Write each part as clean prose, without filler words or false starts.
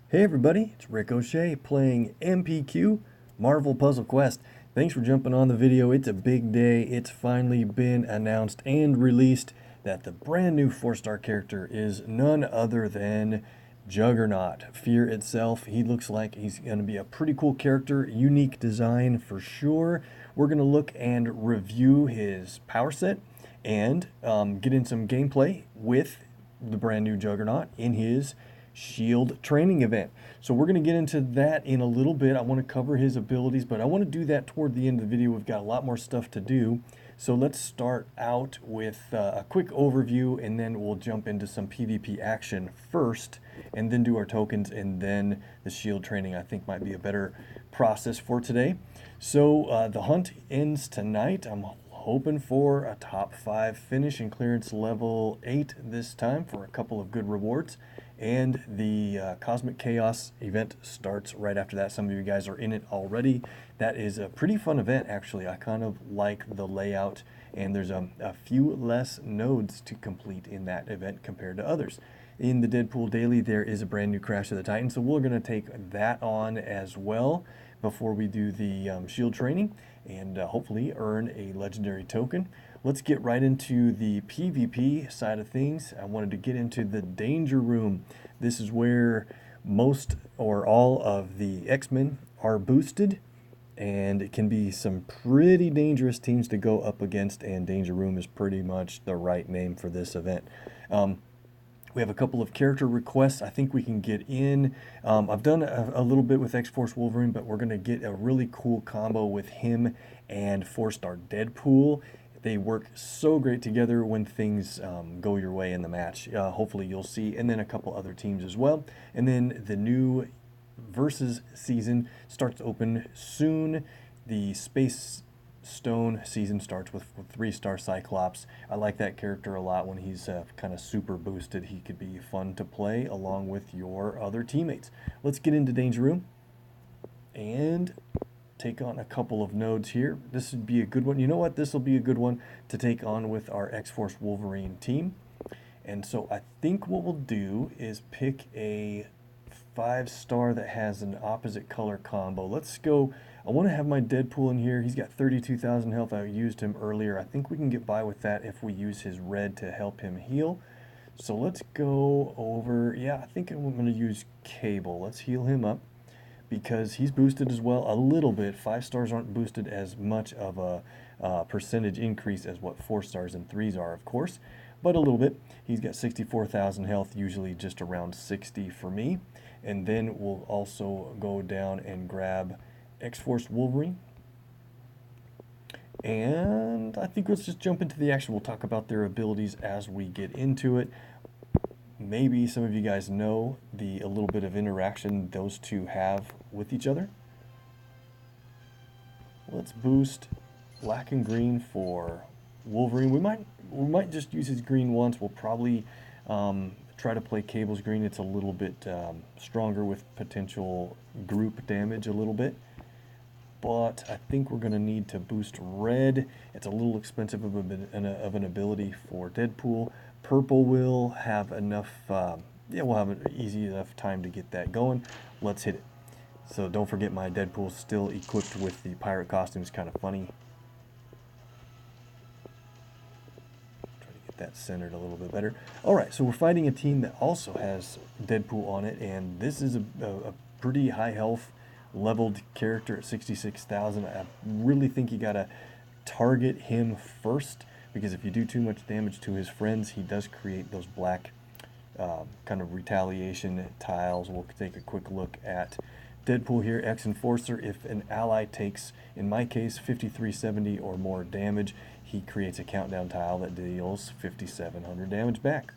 Hey everybody, it's Rick OShay playing MPQ, Marvel Puzzle Quest. Thanks for jumping on the video. It's a big day. It's finally been announced and released that the brand new 4-star character is none other than Juggernaut. Fear itself. He looks like he's going to be a pretty cool character, unique design for sure. We're going to look and review his power set and get in some gameplay with the brand new Juggernaut in his SHIELD training event. So we're going to get into that in a little bit. I want to cover his abilities, but I want to do that toward the end of the video. We've got a lot more stuff to do. So let's start out with a quick overview, and then we'll jump into some PvP action first, and then do our tokens, and then the SHIELD training I think might be a better process for today. So the hunt ends tonight. I'm hoping for a top 5 finish in clearance level 8 this time for a couple of good rewards. And the Cosmic Chaos event starts right after that. Some of you guys are in it already. That is a pretty fun event, actually. I kind of like the layout, and there's a few less nodes to complete in that event compared to others. In the Deadpool Daily, there is a brand new Crash of the Titans, so we're going to take that on as well before we do the SHIELD training and hopefully earn a legendary token. Let's get right into the PvP side of things. I wanted to get into the Danger Room. This is where most or all of the X-Men are boosted, and it can be some pretty dangerous teams to go up against, and Danger Room is pretty much the right name for this event. We have a couple of character requests I think we can get in. I've done a little bit with X-Force Wolverine, but we're going to get a really cool combo with him and 4-star Deadpool. They work so great together when things go your way in the match. Hopefully you'll see. And then a couple other teams as well. And then the new Versus season starts open soon. The Space Stone season starts with 3-star Cyclops. I like that character a lot. When he's kind of super boosted, he could be fun to play along with your other teammates. Let's get into Danger Room and take on a couple of nodes here. This would be a good one. You know what? This will be a good one to take on with our X-Force Wolverine team. And so I think what we'll do is pick a 5-star that has an opposite color combo. Let's go. I want to have my Deadpool in here. He's got 32,000 health. I used him earlier. I think we can get by with that if we use his red to help him heal. So let's go over. Yeah, I think I'm going to use Cable. Let's heal him up, because he's boosted as well a little bit. 5 stars aren't boosted as much of a percentage increase as what 4 stars and 3s are, of course, but a little bit. He's got 64,000 health, usually just around 60 for me. And then we'll also go down and grab X-Force Wolverine. And I think let's just jump into the action. We'll talk about their abilities as we get into it. Maybe some of you guys know a little bit of interaction those two have with each other. Let's boost black and green for Wolverine. We might just use his green once. We'll probably try to play Cable's green. It's a little bit stronger with potential group damage a little bit. But I think we're going to need to boost red. It's a little expensive of an ability for Deadpool. Purple will have enough, we'll have an easy enough time to get that going. Let's hit it. So don't forget, my Deadpool's still equipped with the pirate costume. It's kind of funny. Try to get that centered a little bit better. Alright, so we're fighting a team that also has Deadpool on it, and this is a pretty high health leveled character at 66,000. I really think you gotta target him first, because if you do too much damage to his friends, he does create those black kind of retaliation tiles. We'll take a quick look at Deadpool here. X-Enforcer, if an ally takes, in my case, 5370 or more damage, he creates a countdown tile that deals 5,700 damage back.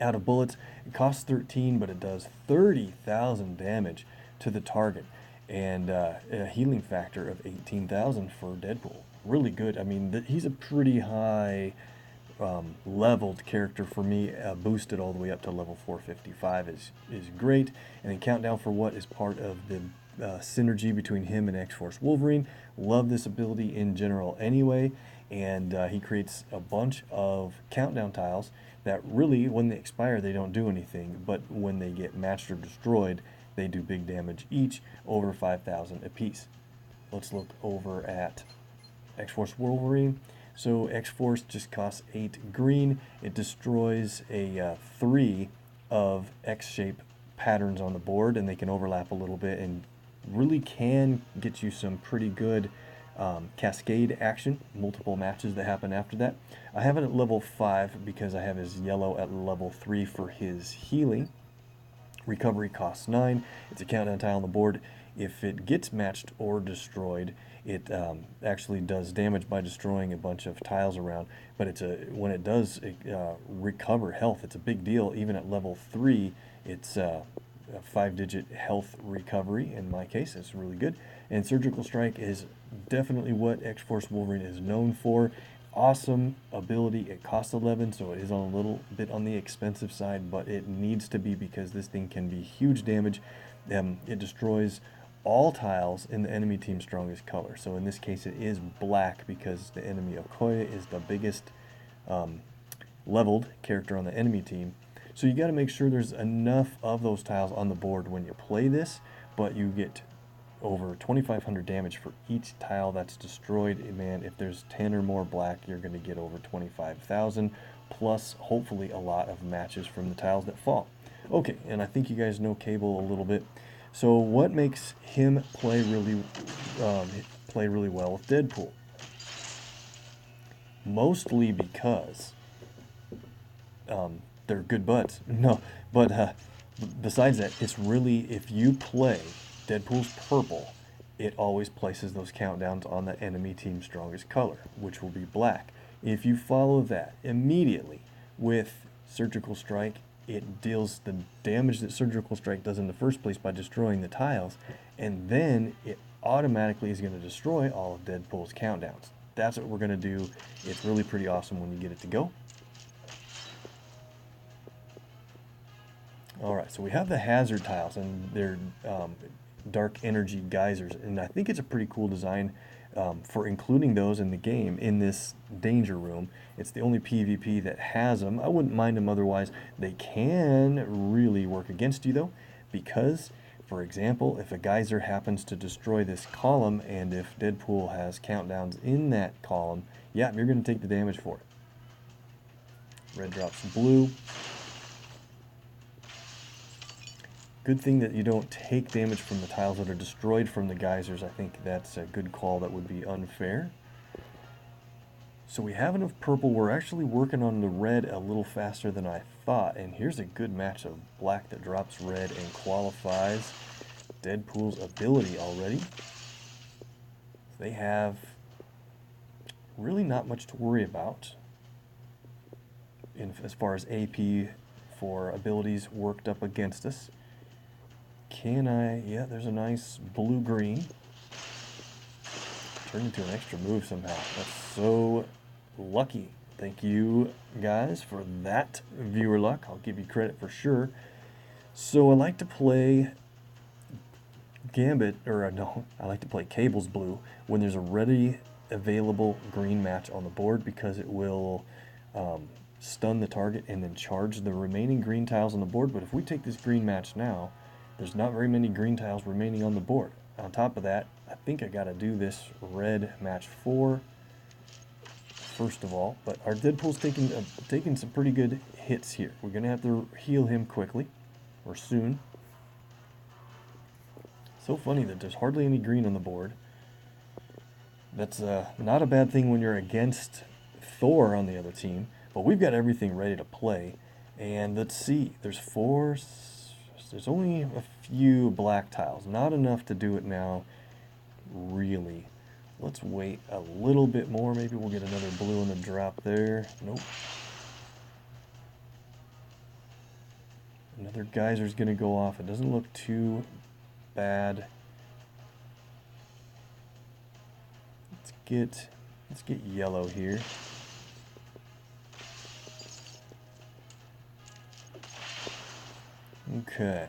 Out of bullets, it costs 13, but it does 30,000 damage to the target, and a healing factor of 18,000 for Deadpool. Really good. I mean, he's a pretty high leveled character for me. Boosted all the way up to level 455 is great. And then countdown for what is part of the synergy between him and X-Force Wolverine. Love this ability in general anyway. And he creates a bunch of countdown tiles that really, when they expire, they don't do anything, but when they get matched or destroyed, they do big damage each, over 5,000 apiece. Let's look over at X-Force Wolverine. So X-Force just costs 8 green. It destroys a 3 of X-shape patterns on the board, and they can overlap a little bit and really can get you some pretty good cascade action, multiple matches that happen after that. I have it at level 5 because I have his yellow at level 3 for his healing. Recovery costs 9. It's a countdown tile on the board. If it gets matched or destroyed, it actually does damage by destroying a bunch of tiles around. But when it does recover health, it's a big deal. Even at level 3, it's a 5-digit health recovery. In my case, it's really good. And Surgical Strike is definitely what X-Force Wolverine is known for. Awesome ability. It costs 11, so it is on a little bit on the expensive side, but it needs to be because this thing can be huge damage. It destroys all tiles in the enemy team's strongest color. So in this case, it is black because the enemy Okoye is the biggest leveled character on the enemy team. So you got to make sure there's enough of those tiles on the board when you play this, but you get over 2,500 damage for each tile that's destroyed. Man, if there's 10 or more black, you're going to get over 25,000, plus hopefully a lot of matches from the tiles that fall. Okay, and I think you guys know Cable a little bit. So what makes him play really well with Deadpool? Mostly because they're good buds. No, but besides that, it's really, if you play Deadpool's purple, it always places those countdowns on the enemy team's strongest color, which will be black. If you follow that immediately with Surgical Strike, it deals the damage that Surgical Strike does in the first place by destroying the tiles, and then it automatically is going to destroy all of Deadpool's countdowns. That's what we're going to do. It's really pretty awesome when you get it to go. Alright, so we have the hazard tiles, and they're dark energy geysers, and I think it's a pretty cool design for including those in the game in this danger room. It's the only PvP that has them. I wouldn't mind them otherwise. They can really work against you though, because for example, if a geyser happens to destroy this column, and if Deadpool has countdowns in that column, yeah, you're going to take the damage for it. Red drops blue. Good thing that you don't take damage from the tiles that are destroyed from the geysers. I think that's a good call. That would be unfair. So we have enough purple. We're actually working on the red a little faster than I thought. And here's a good match of black that drops red and qualifies Deadpool's ability already. They have really not much to worry about as far as AP for abilities worked up against us. Yeah, there's a nice blue-green. Turned into an extra move somehow. That's so lucky. Thank you guys for that viewer luck. I'll give you credit for sure. So I like to play I like to play Cable's blue when there's a ready available green match on the board, because it will stun the target and then charge the remaining green tiles on the board. But if we take this green match now, there's not very many green tiles remaining on the board. On top of that, I think I got to do this red match 4 first of all. But our Deadpool's taking some pretty good hits here. We're going to have to heal him quickly, or soon. So funny that there's hardly any green on the board. That's not a bad thing when you're against Thor on the other team. But we've got everything ready to play. And let's see, there's only a few black tiles, not enough to do it now, really. Let's wait a little bit more. Maybe we'll get another blue in the drop there. Nope. Another geyser's going to go off. It doesn't look too bad. Let's get yellow here. Okay.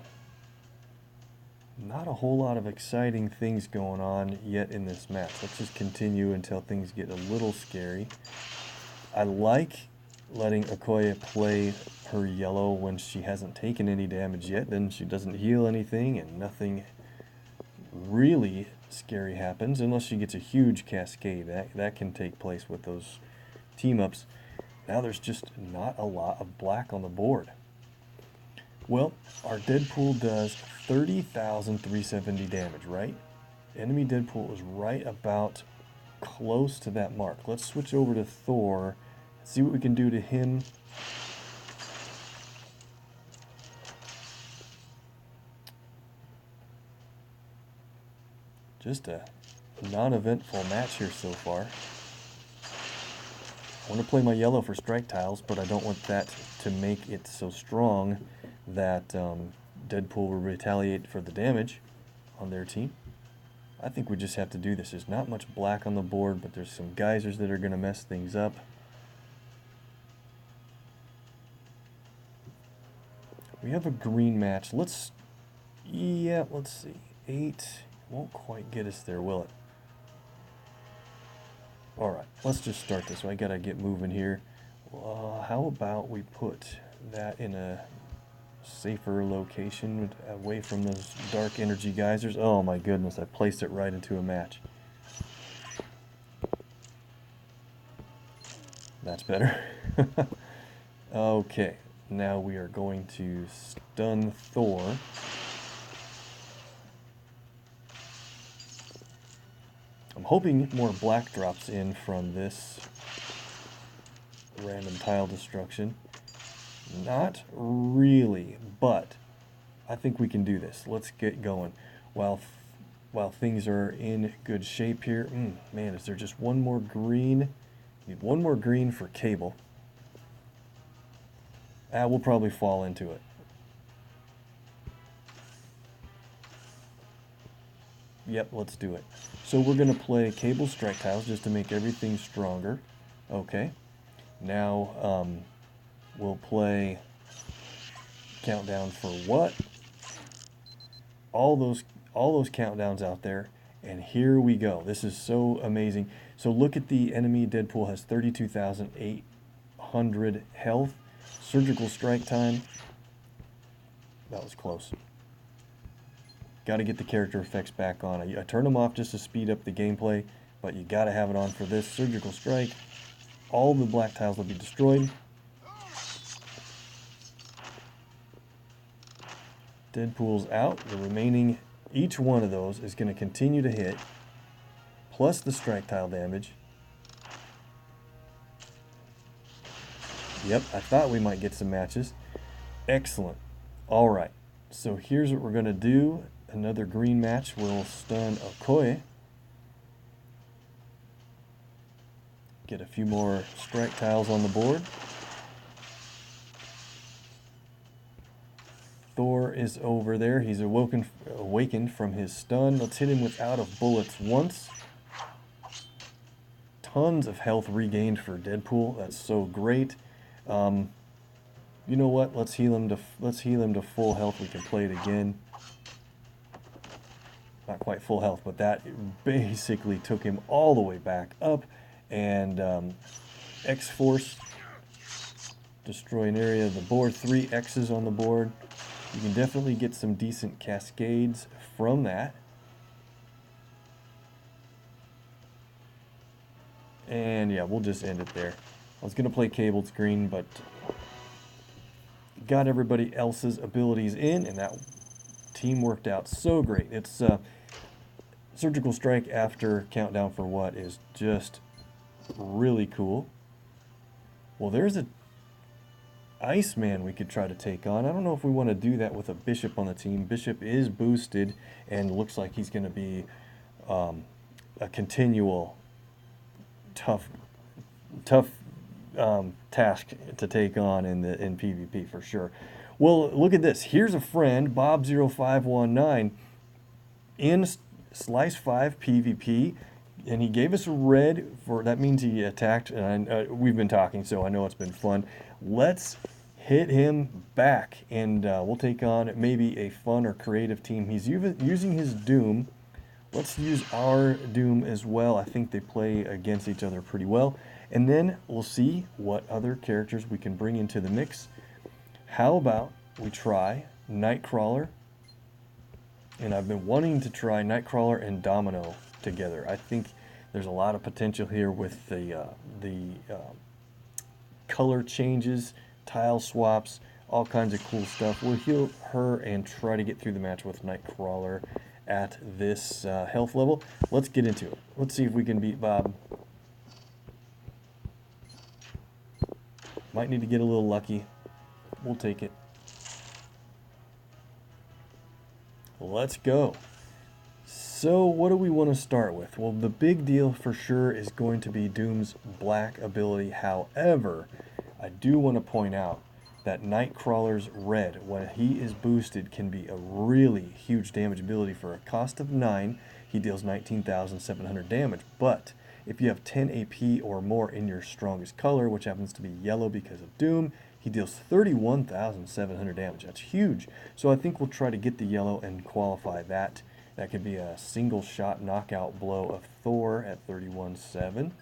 Not a whole lot of exciting things going on yet in this match. Let's just continue until things get a little scary. I like letting Okoye play her yellow when she hasn't taken any damage yet. Then she doesn't heal anything and nothing really scary happens unless she gets a huge cascade. That can take place with those team-ups. Now there's just not a lot of black on the board. Well, our Deadpool does 30,370 damage, right? Enemy Deadpool is right about close to that mark. Let's switch over to Thor, see what we can do to him. Just a non-eventful match here so far. I want to play my yellow for strike tiles, but I don't want that to make it so strong that Deadpool will retaliate for the damage on their team. I think we just have to do this. There's not much black on the board, but there's some geysers that are going to mess things up. We have a green match. Let's see. 8 won't quite get us there, will it? Alright, let's just start this. I gotta get moving here. How about we put that in a safer location away from those dark energy geysers? Oh my goodness, I placed it right into a match. That's better. Okay, now we are going to stun Thor. I'm hoping more black drops in from this random tile destruction. Not really, but I think we can do this. Let's get going. While things are in good shape here. Man, is there just one more green? Need one more green for Cable. We'll probably fall into it. Yep, let's do it. So we're going to play Cable strike tiles just to make everything stronger. Okay. Now we'll play countdown for what? All those countdowns out there, and here we go. This is so amazing. So look at the enemy. Deadpool has 32,800 health. Surgical strike time. That was close. Got to get the character effects back on. I turn them off just to speed up the gameplay, but you got to have it on for this. Surgical strike. All the black tiles will be destroyed. Deadpool's out. The remaining, each one of those is going to continue to hit, plus the strike tile damage. Yep, I thought we might get some matches. Excellent. All right, so here's what we're going to do. Another green match will stun Okoye. Get a few more strike tiles on the board. Thor is over there. He's awakened from his stun. Let's hit him with out of bullets once. Tons of health regained for Deadpool. That's so great. You know what? Let's heal him to full health. We can play it again. Not quite full health, but that basically took him all the way back up. And X-Force, destroy an area of the board. 3 X's on the board. You can definitely get some decent cascades from that. And yeah, we'll just end it there. I was going to play Cable's green, but got everybody else's abilities in, and that team worked out so great. It's Surgical Strike after countdown for what is just really cool. Well, there's a Iceman we could try to take on. I don't know if we want to do that with a Bishop on the team. Bishop is boosted and looks like he's going to be a continual tough task to take on in PvP for sure. Well, look at this. Here's a friend, Bob0519, in Slice 5 PvP, and he gave us a red for, that means he attacked, and we've been talking, so I know it's been fun. Let's hit him back, and we'll take on maybe a fun or creative team. He's using his Doom. Let's use our Doom as well. I think they play against each other pretty well. And then we'll see what other characters we can bring into the mix. How about we try Nightcrawler? And I've been wanting to try Nightcrawler and Domino together. I think there's a lot of potential here with the color changes, tile swaps, all kinds of cool stuff. We'll heal her and try to get through the match with Nightcrawler at this health level. Let's get into it. Let's see if we can beat Bob. Might need to get a little lucky. We'll take it. Let's go. So what do we want to start with? Well, the big deal for sure is going to be Doom's black ability. However, I do want to point out that Nightcrawler's red, when he is boosted, can be a really huge damage ability. For a cost of 9, he deals 19,700 damage. But if you have 10 AP or more in your strongest color, which happens to be yellow because of Doom, he deals 31,700 damage. That's huge. So I think we'll try to get the yellow and qualify that. That could be a single shot knockout blow of Thor at 31,700.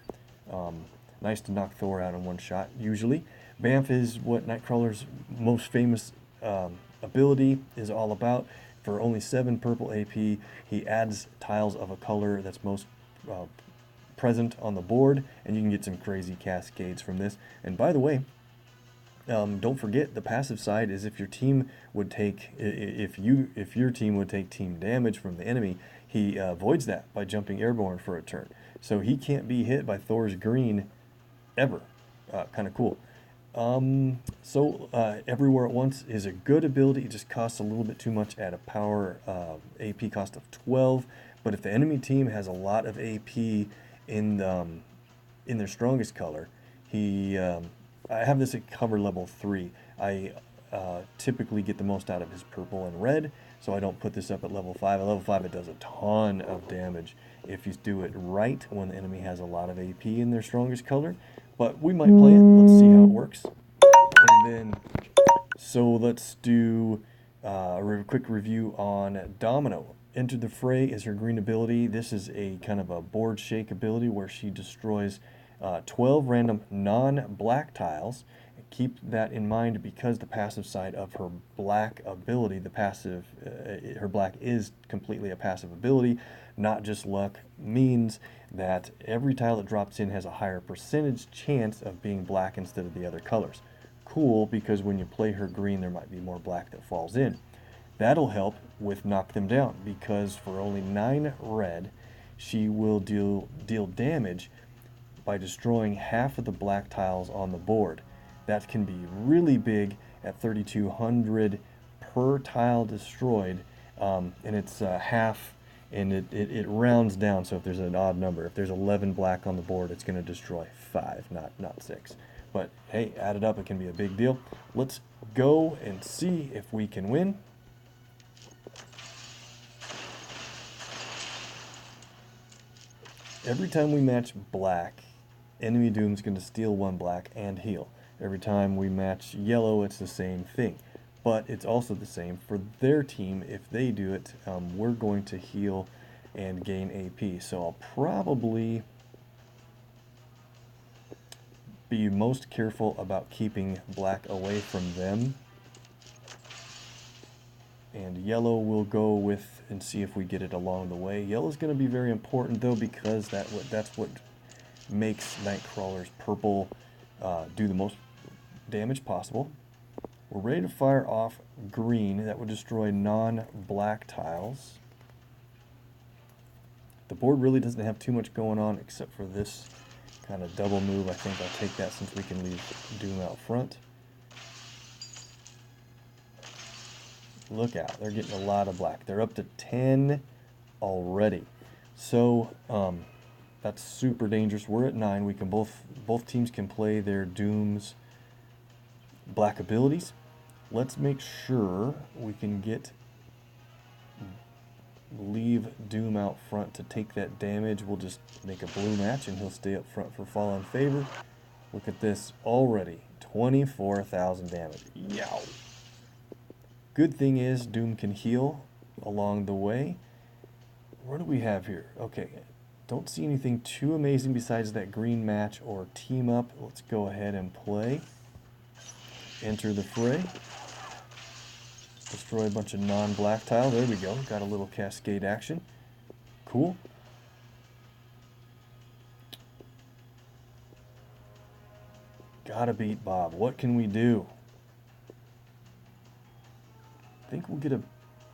Nice to knock Thor out in one shot, usually. Bamf is what Nightcrawler's most famous ability is all about. For only 7 purple AP, he adds tiles of a color that's most present on the board, and you can get some crazy cascades from this. And by the way, don't forget the passive side is if your team would take if your team would take team damage from the enemy, he avoids that by jumping airborne for a turn. So he can't be hit by Thor's green ever. Kind of cool. Everywhere at Once is a good ability. It just costs a little bit too much at a power AP cost of 12. But if the enemy team has a lot of AP in their strongest color, I have this at cover level 3. I typically get the most out of his purple and red, so I don't put this up at level 5. At level 5 it does a ton of damage if you do it right when the enemy has a lot of AP in their strongest color. But we might play it. Let's see how it works. And then, so let's do a quick review on Domino. Enter the Fray is her green ability. This is a kind of a board shake ability where she destroys 12 random non-black tiles. Keep that in mind because the passive side of her black ability, her black is completely a passive ability, not just luck, means that every tile that drops in has a higher percentage chance of being black instead of the other colors. Cool, because when you play her green, there might be more black that falls in. That'll help with knock them down because for only 9 red, she will deal damage by destroying half of the black tiles on the board. That can be really big at 3,200 per tile destroyed, and it's half, and it rounds down. So if there's an odd number, if there's 11 black on the board, it's going to destroy 5, not 6. But hey, add it up, it can be a big deal. Let's go and see if we can win. Every time we match black, enemy Doom's going to steal 1 black and heal. Every time we match yellow, it's the same thing. But it's also the same for their team. If they do it, we're going to heal and gain AP. So I'll probably be most careful about keeping black away from them. And yellow we'll go with and see if we get it along the way. Yellow's going to be very important though because that's what makes Nightcrawler's purple do the most damage possible. We're ready to fire off green. That would destroy non-black tiles. The board really doesn't have too much going on except for this kind of double move. I think I'll take that since we can leave Doom out front. Look out, they're getting a lot of black. They're up to 10 already. So that's super dangerous. We're at 9. We can both teams can play their Doom's black abilities. Let's make sure we can leave Doom out front to take that damage. We'll just make a blue match and he'll stay up front for Fallen Favor. Look at this already. 24,000 damage. Yow. Good thing is Doom can heal along the way. What do we have here? Okay. Don't see anything too amazing besides that green match or team up. Let's go ahead and play. Enter the fray. Destroy a bunch of non-black tile. There we go. Got a little cascade action. Cool. Gotta beat Bob. What can we do? I think we'll get a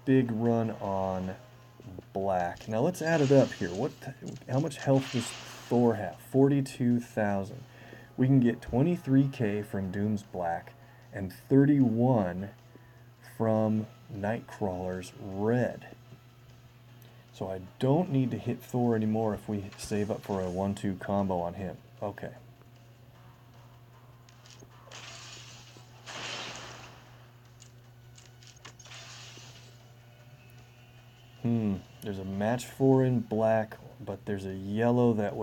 big run on black. Now let's add it up here. How much health does Thor have? 42,000. We can get 23k from Doom's black and 31 from Nightcrawler's red. So I don't need to hit Thor anymore if we save up for a 1-2 combo on him. Okay. There's a match 4 in black, but there's a yellow that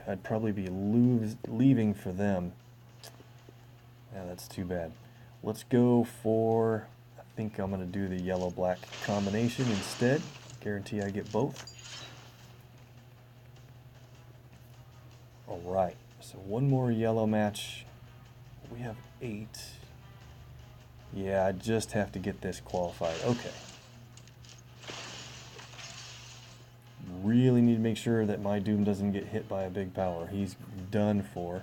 I'd probably be leaving for them. Yeah, that's too bad. Let's go for, I think I'm going to do the yellow-black combination instead. Guarantee I get both. Alright, so one more yellow match. We have 8. Yeah, I just have to get this qualified. Okay. Really need to make sure that my Doom doesn't get hit by a big power. He's done for.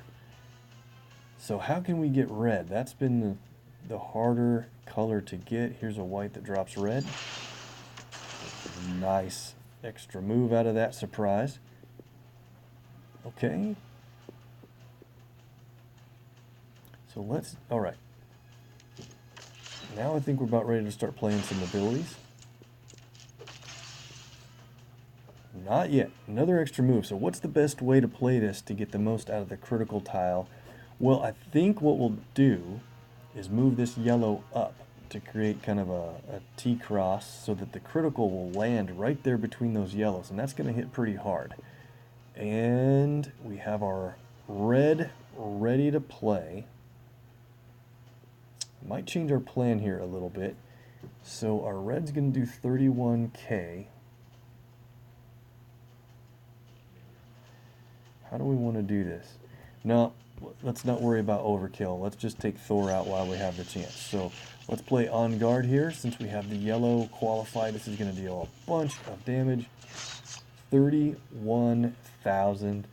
So how can we get red? That's been the harder color to get. Here's a white that drops red. Nice extra move out of that surprise. Okay. So let's, all right. Now I think we're about ready to start playing some abilities. Not yet. Another extra move. So what's the best way to play this to get the most out of the critical tile? Well, I think what we'll do is move this yellow up to create kind of a T-cross so that the critical will land right there between those yellows, and that's going to hit pretty hard. And we have our red ready to play. Might change our plan here a little bit. So our red's going to do 31k. How do we want to do this? No, let's not worry about overkill. Let's just take Thor out while we have the chance. So let's play On Guard here. Since we have the yellow qualified, this is going to deal a bunch of damage. 31,000.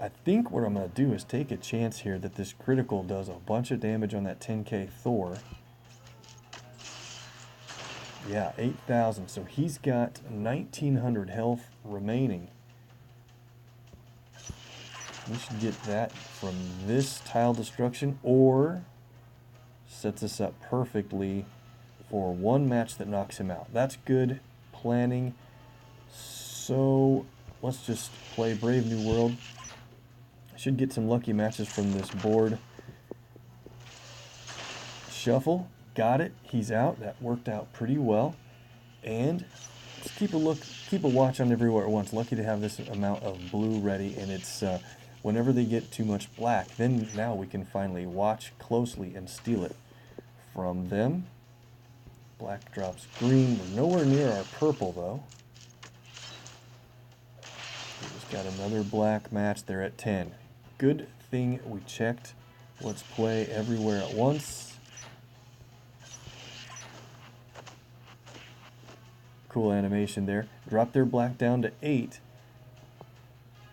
I think what I'm going to do is take a chance here that this critical does a bunch of damage on that 10k Thor. Yeah, 8,000. So he's got 1,900 health remaining. We should get that from this tile destruction, or sets us up perfectly for one match that knocks him out. That's good planning. So let's just play Brave New World. Should get some lucky matches from this board. Shuffle, got it. He's out. That worked out pretty well. And let's keep a watch on everywhere at once. Lucky to have this amount of blue ready, and it's whenever they get too much black, then now we can finally watch closely and steal it from them. Black drops green. We're nowhere near our purple, though. We just got another black match. They're at 10. Good thing we checked. Let's play everywhere at once. Cool animation there. Drop their black down to 8.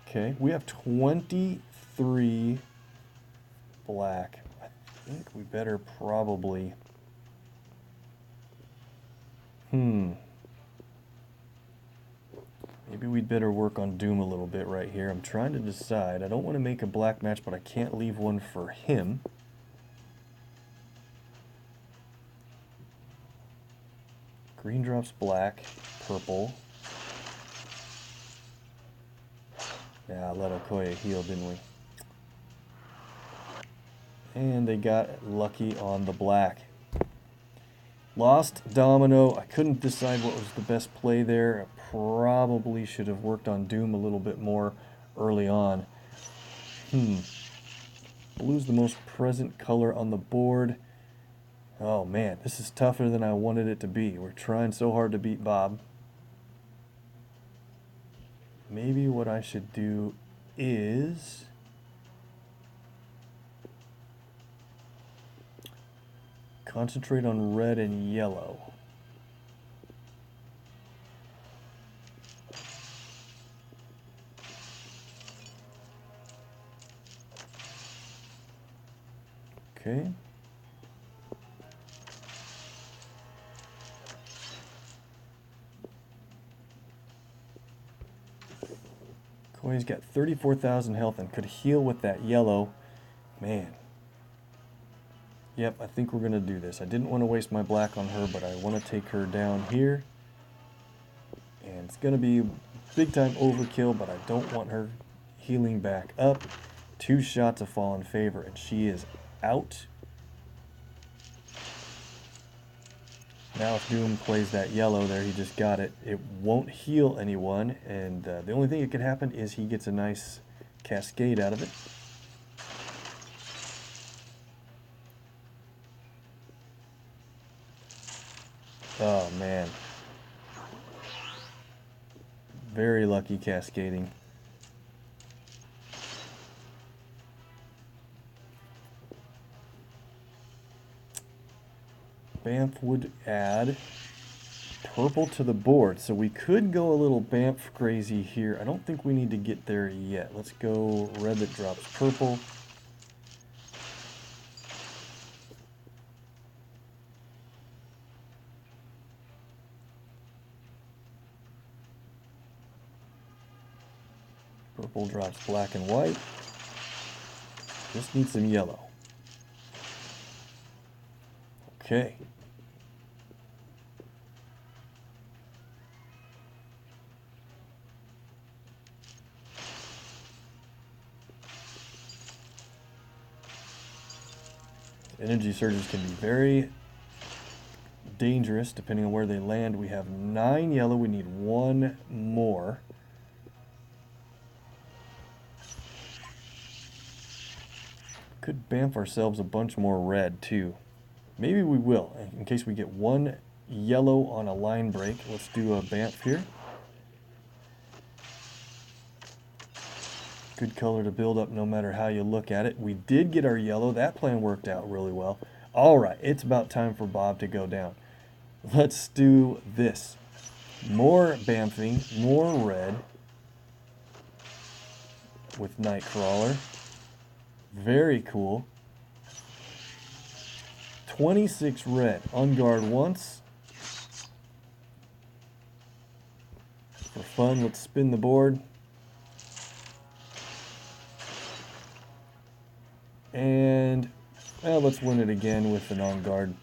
Okay, we have 23 black. I think we better probably... Maybe we'd better work on Doom a little bit right here. I'm trying to decide. I don't want to make a black match, but I can't leave one for him. Green drops black, purple. Yeah, let Okoye heal, didn't we? And they got lucky on the black. Lost Domino. I couldn't decide what was the best play there. I probably should have worked on Doom a little bit more early on. Blue's the most present color on the board. Oh man, this is tougher than I wanted it to be. We're trying so hard to beat Bob. maybe what I should do is concentrate on red and yellow. Okay. Koi's got 34,000 health and could heal with that yellow. Man. Yep, I think we're going to do this. I didn't want to waste my black on her, but I want to take her down here. And it's going to be big time overkill, but I don't want her healing back up. 2 shots of fall in favor, and she is out. Now if Doom plays that yellow there, he just got it. It won't heal anyone, and the only thing that could happen is he gets a nice cascade out of it. Oh man. Very lucky cascading. Bamf would add purple to the board, so we could go a little Bamf crazy here. I don't think we need to get there yet. Let's go red that drops purple. Purple drops black and white. Just need some yellow. Okay. Energy surges can be very dangerous depending on where they land. We have 9 yellow. We need 1 more. Could Bamf ourselves a bunch more red too. Maybe we will, in case we get 1 yellow on a line break. Let's do a Bamf here. Good color to build up no matter how you look at it. We did get our yellow. That plan worked out really well. All right, it's about time for Bob to go down. Let's do this. More Bamfing, more red with Nightcrawler. Very cool. 26 red. On guard once. For fun, let's spin the board. And, well, let's win it again with an on guard.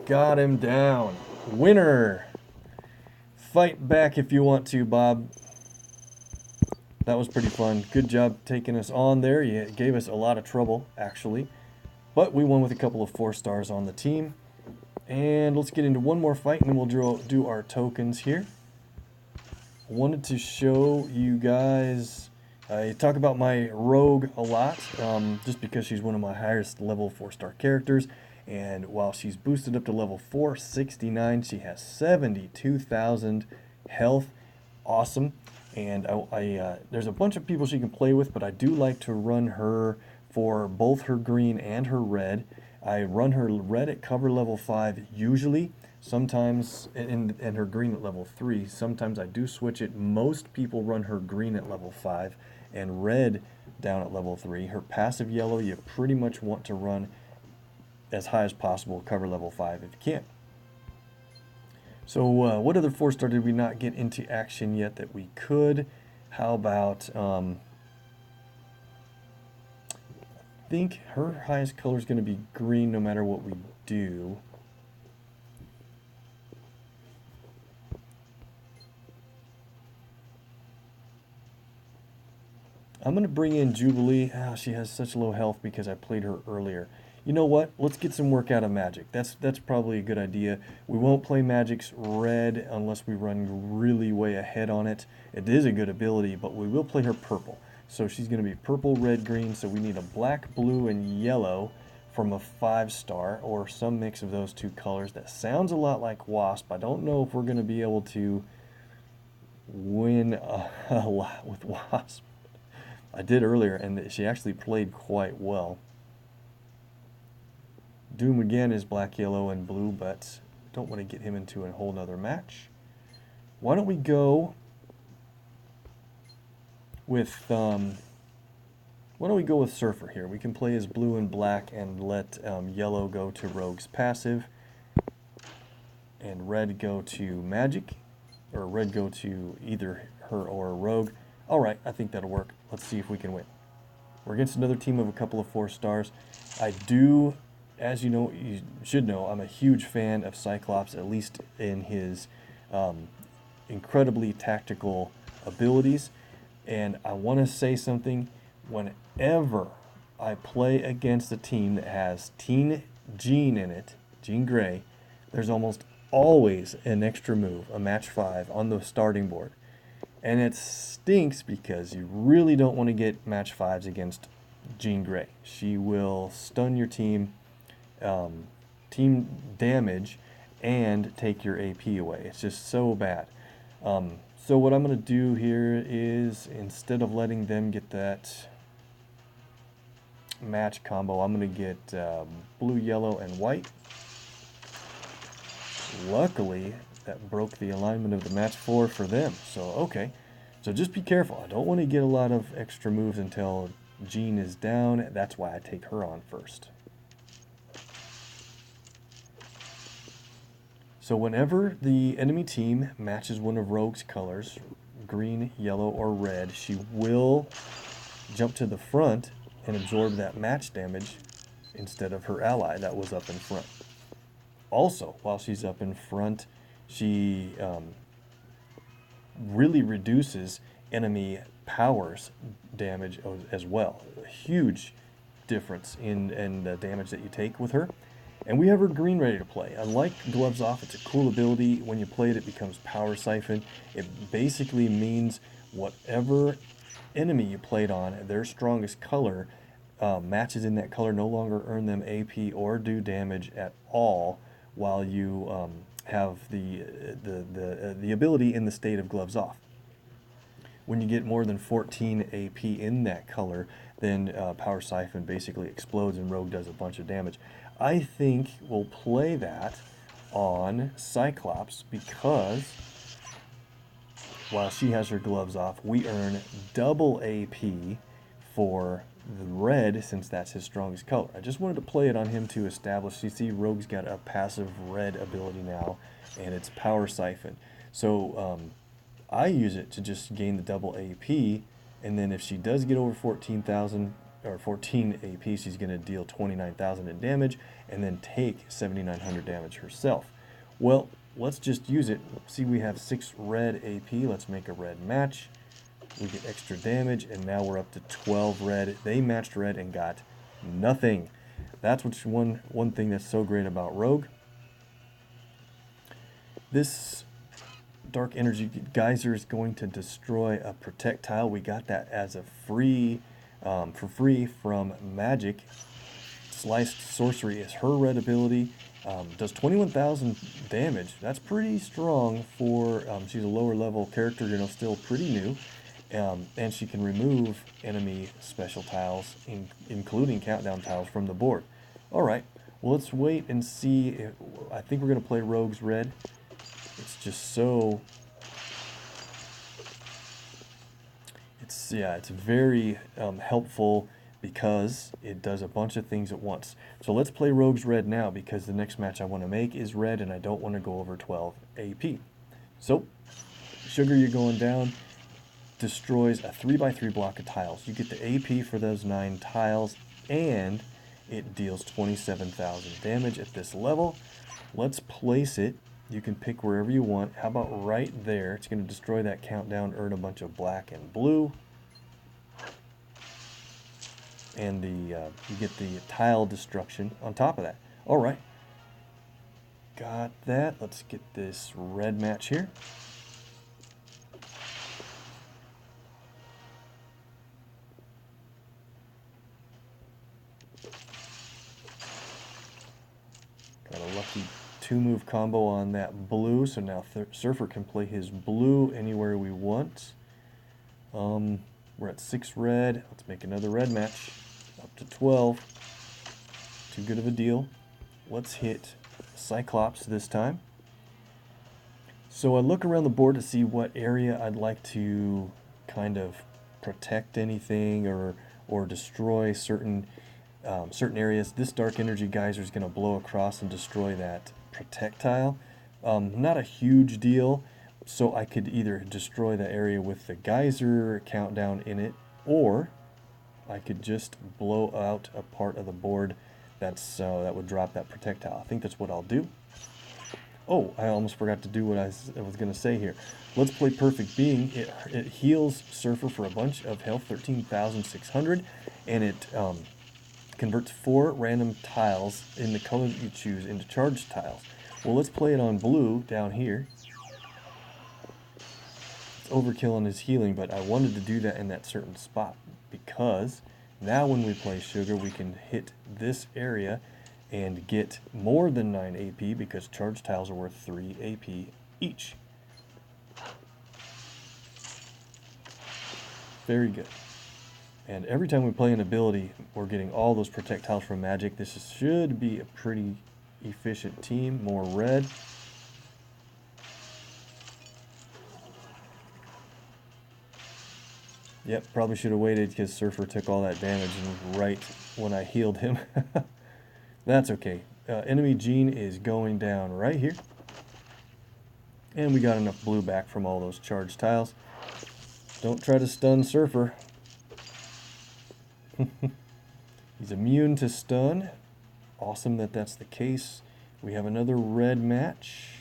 Got him down. Winner! Fight back if you want to, Bob. That was pretty fun. Good job taking us on there. You gave us a lot of trouble, actually. But we won with a couple of 4 stars on the team. And let's get into one more fight, and then we'll do our tokens here. I wanted to show you guys... I talk about my rogue a lot, just because she's one of my highest level 4-star characters. And while she's boosted up to level 469, she has 72,000 health. Awesome. And there's a bunch of people she can play with, but I do like to run her for both her green and her red. I run her red at cover level 5 usually, sometimes, and her green at level 3. Sometimes I do switch it. Most people run her green at level 5 and red down at level 3. Her passive yellow you pretty much want to run as high as possible, cover level 5 if you can. So what other 4-star did we not get into action yet that we could? How about, I think her highest color is going to be green no matter what we do. I'm going to bring in Jubilee. Oh, she has such low health because I played her earlier. You know what? Let's get some work out of Magic. That's probably a good idea. We won't play Magic's red unless we run really way ahead on it. It is a good ability, but we will play her purple. So she's going to be purple, red, green. So we need a black, blue, and yellow from a 5-star or some mix of those 2 colors. That sounds a lot like Wasp. I don't know if we're going to be able to win a lot with Wasp. I did earlier, and she actually played quite well. Doom again is black, yellow, and blue, but don't want to get him into a whole nother match. Why don't we go with Surfer here? We can play as blue and black and let yellow go to Rogue's passive, and red go to Magic, or red go to either her or Rogue. All right, I think that'll work. Let's see if we can win. We're against another team of a couple of 4 stars. I do, as you know, you should know, I'm a huge fan of Cyclops, at least in his incredibly tactical abilities. And I want to say something. Whenever I play against a team that has Teen Jean in it, Jean Grey, there's almost always an extra move, a match 5 on the starting board. And it stinks because you really don't want to get match 5s against Jean Grey. She will stun your team, team damage, and take your AP away. It's just so bad. So what I'm going to do here is, instead of letting them get that match combo, I'm going to get blue, yellow, and white. Luckily, that broke the alignment of the match 4 for them. So, okay. So just be careful. I don't want to get a lot of extra moves until Jean is down. That's why I take her on first. So whenever the enemy team matches one of Rogue's colors, green, yellow, or red, she will jump to the front and absorb that match damage instead of her ally that was up in front. Also, while she's up in front, she really reduces enemy powers damage as well. A huge difference in the damage that you take with her. And we have her green ready to play. I like Gloves Off. It's a cool ability. When you play it, it becomes Power Siphon. It basically means whatever enemy you played on, their strongest color, matches in that color no longer earn them AP or do damage at all, while you have the ability in the state of Gloves Off. When you get more than 14 AP in that color, then Power Siphon basically explodes and Rogue does a bunch of damage. I think we'll play that on Cyclops because while she has her gloves off, we earn double AP for the red, since that's his strongest color. I just wanted to play it on him to establish. You see, Rogue's got a passive red ability now, and it's Power Siphon. So I use it to just gain the double AP, and then if she does get over 14,000 or 14 AP, she's going to deal 29,000 in damage, and then take 7,900 damage herself. Well, let's just use it. See, we have 6 red AP. Let's make a red match. We get extra damage, and now we're up to 12 red. They matched red and got nothing. That's what's one thing that's so great about Rogue. This Dark Energy Geyser is going to destroy a Protect tile. We got that as a free, for free from Magic. Sliced Sorcery is her red ability. Does 21,000 damage. That's pretty strong for, she's a lower level character, you know, still pretty new. And she can remove enemy special tiles, including countdown tiles, from the board. Alright, well, let's wait and see. I think we're going to play Rogue's red. It's just so... It's very helpful because it does a bunch of things at once. So let's play Rogue's red now, because the next match I want to make is red, and I don't want to go over 12 AP. So, Sugar, you're going down. Destroys a 3x3 block of tiles. You get the AP for those 9 tiles, and it deals 27,000 damage at this level. Let's place it. You can pick wherever you want. How about right there? It's going to destroy that countdown, earn a bunch of black and blue. And you get the tile destruction on top of that. All right. Got that. Let's get this red match here. Got a lucky 2-move combo on that blue, so now Surfer can play his blue anywhere we want. We're at 6 red. Let's make another red match. Up to 12. Too good of a deal. Let's hit Cyclops this time. So I look around the board to see what area I'd like to kind of protect anything or destroy certain areas. This dark energy geyser is going to blow across and destroy that projectile. Not a huge deal, so I could either destroy the area with the geyser countdown in it, or I could just blow out a part of the board that would drop that projectile. I think that's what I'll do. Oh, I almost forgot to do what I was going to say here. Let's play Perfect Being. It heals Surfer for a bunch of health, 13,600, and it converts 4 random tiles in the color that you choose into charged tiles. Well, let's play it on blue down here. It's overkill on his healing, but I wanted to do that in that certain spot because now when we play Sugar, we can hit this area and get more than 9 AP because charged tiles are worth 3 AP each. Very good. And every time we play an ability, we're getting all those projectiles from magic. This should be a pretty efficient team. More red. Yep, probably should have waited because Surfer took all that damage right when I healed him. That's okay. Enemy Gene is going down right here. And we got enough blue back from all those charged tiles. Don't try to stun Surfer. He's immune to stun. Awesome that that's the case. We have another red match.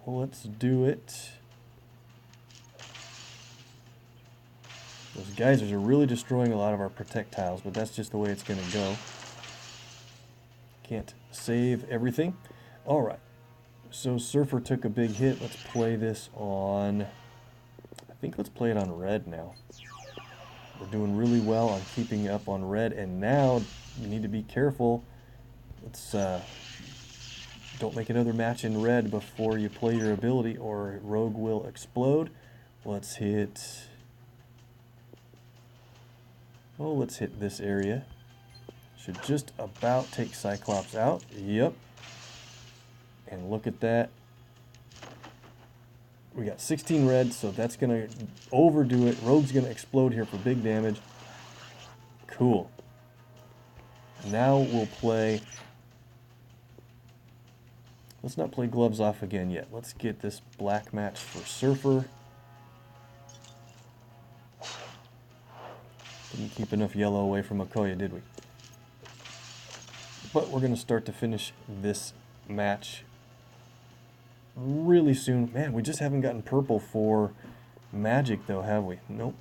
Well, let's do it. Those geysers are really destroying a lot of our projectiles, but that's just the way it's going to go. Can't save everything. All right. So Surfer took a big hit. Let's play this on... I think let's play it on red now. We're doing really well on keeping up on red, and now you need to be careful. Let's don't make another match in red before you play your ability, or Rogue will explode. Let's hit... Oh, let's hit this area. Should just about take Cyclops out. Yep. And look at that. We got 16 red, so that's going to overdo it. Rogue's going to explode here for big damage. Cool. Now we'll play... Let's not play gloves off again yet. Let's get this black match for Surfer. Didn't keep enough yellow away from Okoye, did we? But we're going to start to finish this match really soon. Man, we just haven't gotten purple for magic, though, have we? Nope.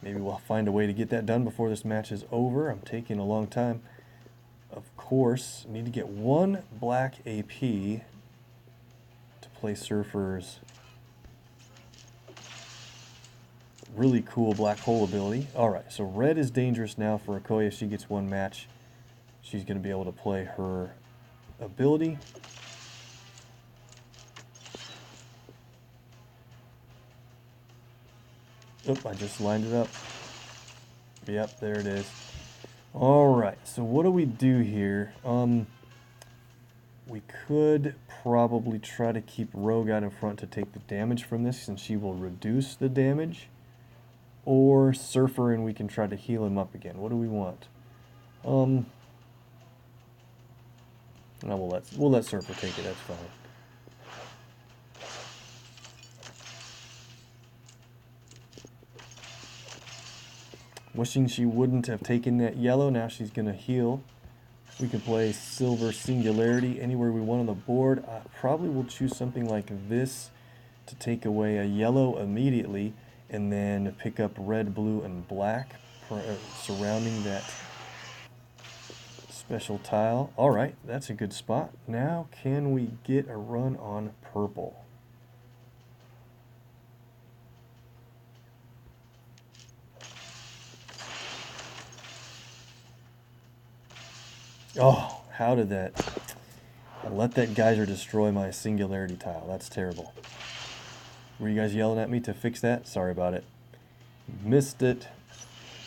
Maybe we'll find a way to get that done before this match is over. I'm taking a long time. Of course, need to get 1 black AP play Surfer's really cool black hole ability. Alright, so red is dangerous now for Okoye. If she gets 1 match, she's going to be able to play her ability. Oop, I just lined it up. Yep, there it is. Alright, so what do we do here? We could probably try to keep Rogue out in front to take the damage from this, since she will reduce the damage. Or Surfer and we can try to heal him up again. What do we want? No, we'll let Surfer take it, that's fine. Wishing she wouldn't have taken that yellow. Now she's going to heal. We can play Silver Singularity anywhere we want on the board. I probably will choose something like this to take away a yellow immediately, and then pick up red, blue, and black surrounding that special tile. Alright, that's a good spot. Now can we get a run on purple? Oh, how did that... I let that geyser destroy my singularity tile. That's terrible. Were you guys yelling at me to fix that? Sorry about it. Missed it.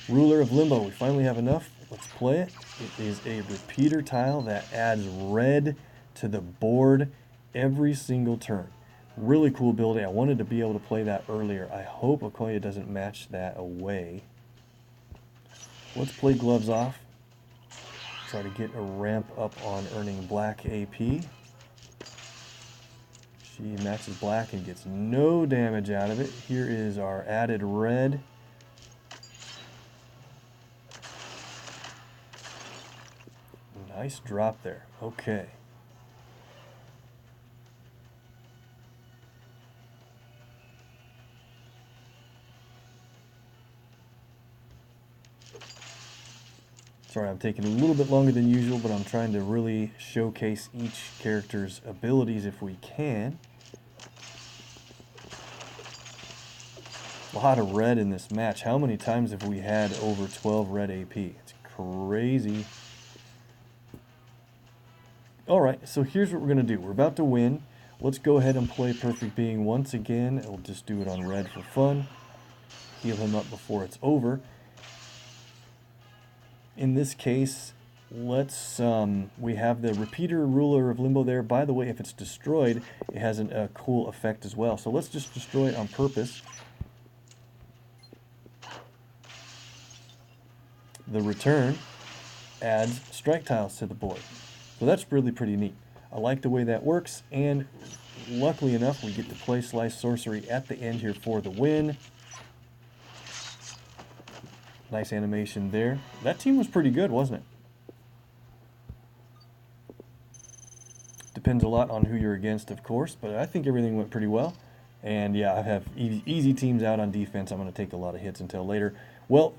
Ruler of Limbo. We finally have enough. Let's play it. It is a repeater tile that adds red to the board every single turn. Really cool ability. I wanted to be able to play that earlier. I hope Okoye doesn't match that away. Let's play gloves off. Try to get a ramp up on earning black AP. She matches black and gets no damage out of it. Here is our added red. Nice drop there. Okay. Sorry, I'm taking a little bit longer than usual, but I'm trying to really showcase each character's abilities if we can. A lot of red in this match. How many times have we had over 12 red AP? It's crazy. Alright, so here's what we're going to do. We're about to win. Let's go ahead and play Perfect Being once again. We'll just do it on red for fun. Heal him up before it's over. In this case, let's, we have the repeater Ruler of Limbo there. By the way, if it's destroyed, it has a cool effect as well. So let's just destroy it on purpose. The return adds strike tiles to the board. So that's really pretty neat. I like the way that works, and luckily enough, we get to play Slice Sorcery at the end here for the win. Nice animation there. That team was pretty good, wasn't it? Depends a lot on who you're against, of course, but I think everything went pretty well. And yeah, I have easy teams out on defense. I'm going to take a lot of hits until later. Well,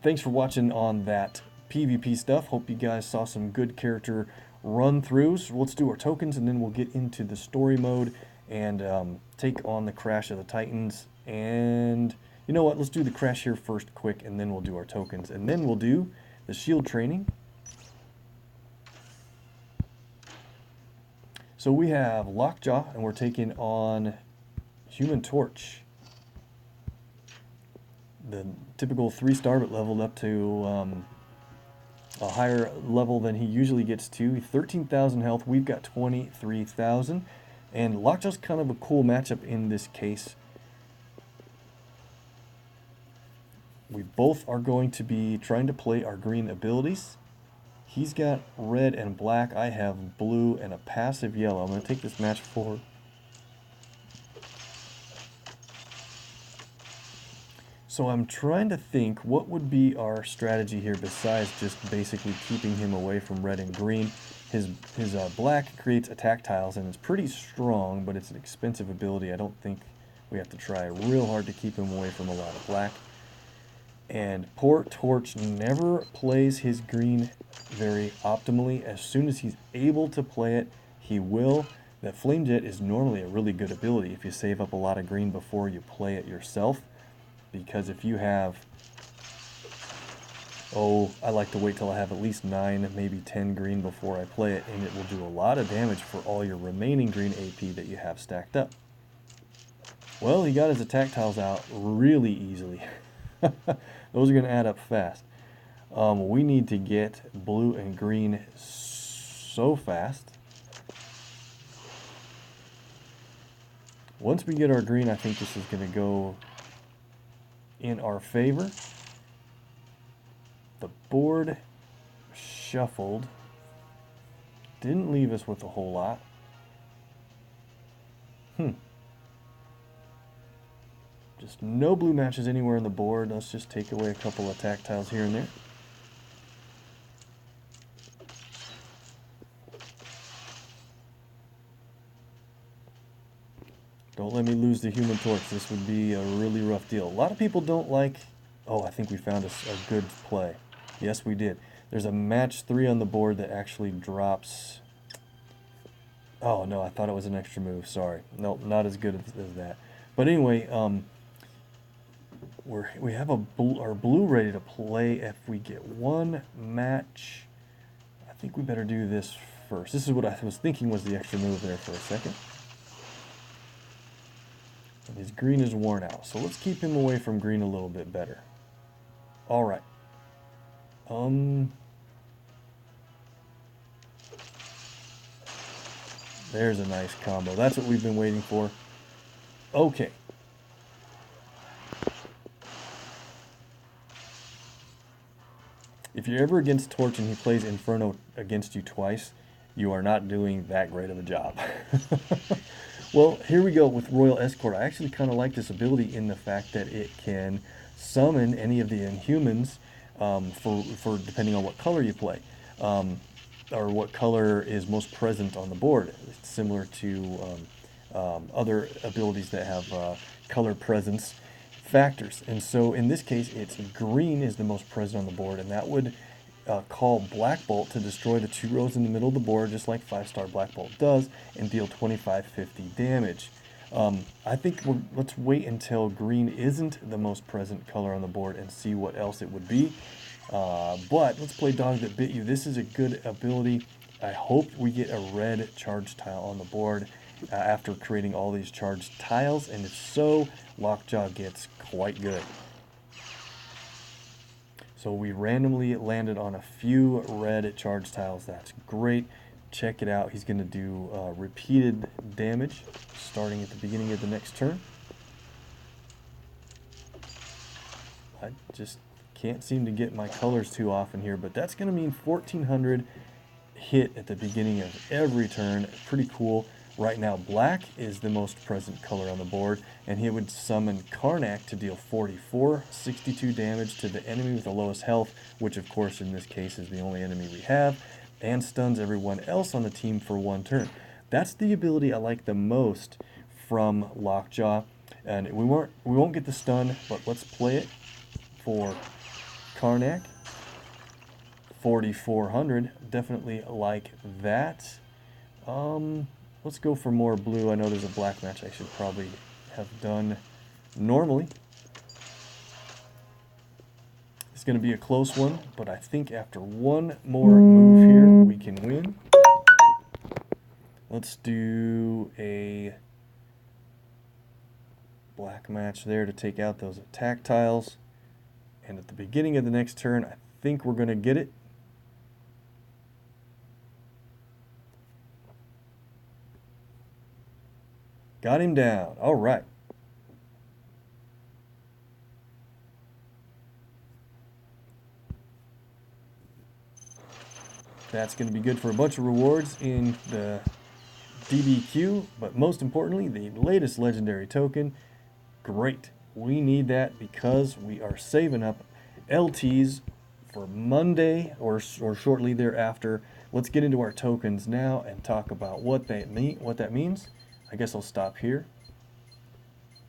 thanks for watching on that PvP stuff. Hope you guys saw some good character run-throughs. Let's do our tokens, and then we'll get into the story mode and take on the Crash of the Titans. And you know what? Let's do the Crash here first quick, and then we'll do our tokens. And then we'll do the SHIELD Training. So we have Lockjaw, and we're taking on Human Torch. The typical 3-star, but leveled up to a higher level than he usually gets to. 13,000 health. We've got 23,000. And Lockjaw's kind of a cool matchup in this case. We both are going to be trying to play our green abilities. He's got red and black. I have blue and a passive yellow. I'm going to take this match forward. So I'm trying to think what would be our strategy here besides just basically keeping him away from red and green. His black creates attack tiles, and it's pretty strong, but it's an expensive ability. I don't think we have to try real hard to keep him away from a lot of black. And poor Torch never plays his green very optimally. As soon as he's able to play it, he will. That Flame Jet is normally a really good ability if you save up a lot of green before you play it yourself. Because if you have, I like to wait till I have at least 9, maybe 10 green before I play it, and it will do a lot of damage for all your remaining green AP that you have stacked up. Well, he got his attack tiles out really easily. Those are going to add up fast. We need to get blue and green so fast. Once we get our green, I think this is going to go in our favor. The board shuffled. Didn't leave us with a whole lot. Just no blue matches anywhere on the board. Let's just take away a couple attack tiles here and there. Don't let me lose the Human Torch. This would be a really rough deal. A lot of people don't like... Oh, I think we found a good play. Yes, we did. There's a match 3 on the board that actually drops... Oh, no, I thought it was an extra move. Sorry. Nope, not as good as that. But anyway, we have our blue ready to play if we get one match. I think we better do this first. This is what I was thinking was the extra move there for a second. And his green is worn out, so let's keep him away from green a little bit better. All right. There's a nice combo. That's what we've been waiting for. Okay. If you're ever against Torch and he plays Inferno against you twice, you are not doing that great of a job. Well, here we go with Royal Escort. I actually kind of like this ability in the fact that it can summon any of the Inhumans for depending on what color you play, or what color is most present on the board. It's similar to other abilities that have color presence factors. And so in this case, it's green is the most present on the board, and that would call Black Bolt to destroy the 2 rows in the middle of the board, just like 5-star Black Bolt does, and deal 2550 damage. I think let's wait until green isn't the most present color on the board and see what else it would be. But let's play Dog That Bit You. This is a good ability. I hope we get a red charge tile on the board after creating all these charged tiles, and if so, Lockjaw gets quite good. So we randomly landed on a few red charge tiles. That's great. Check it out. He's going to do repeated damage starting at the beginning of the next turn. I just can't seem to get my colors too often here, but that's going to mean 1400 hit at the beginning of every turn. Pretty cool. Right now, black is the most present color on the board, and he would summon Karnak to deal 62 damage to the enemy with the lowest health, which of course in this case is the only enemy we have, and stuns everyone else on the team for 1 turn. That's the ability I like the most from Lockjaw, and we won't get the stun, but let's play it for Karnak. 4400, definitely like that. Let's go for more blue. I know there's a black match I should probably have done normally. It's going to be a close one, but I think after one more move here, we can win. Let's do a black match there to take out those attack tiles. And at the beginning of the next turn, I think we're going to get it. Got him down. All right. That's going to be good for a bunch of rewards in the DBQ, but most importantly, the latest legendary token. Great. We need that because we are saving up LTs for Monday or shortly thereafter. Let's get into our tokens now and talk about what that means. I guess I'll stop here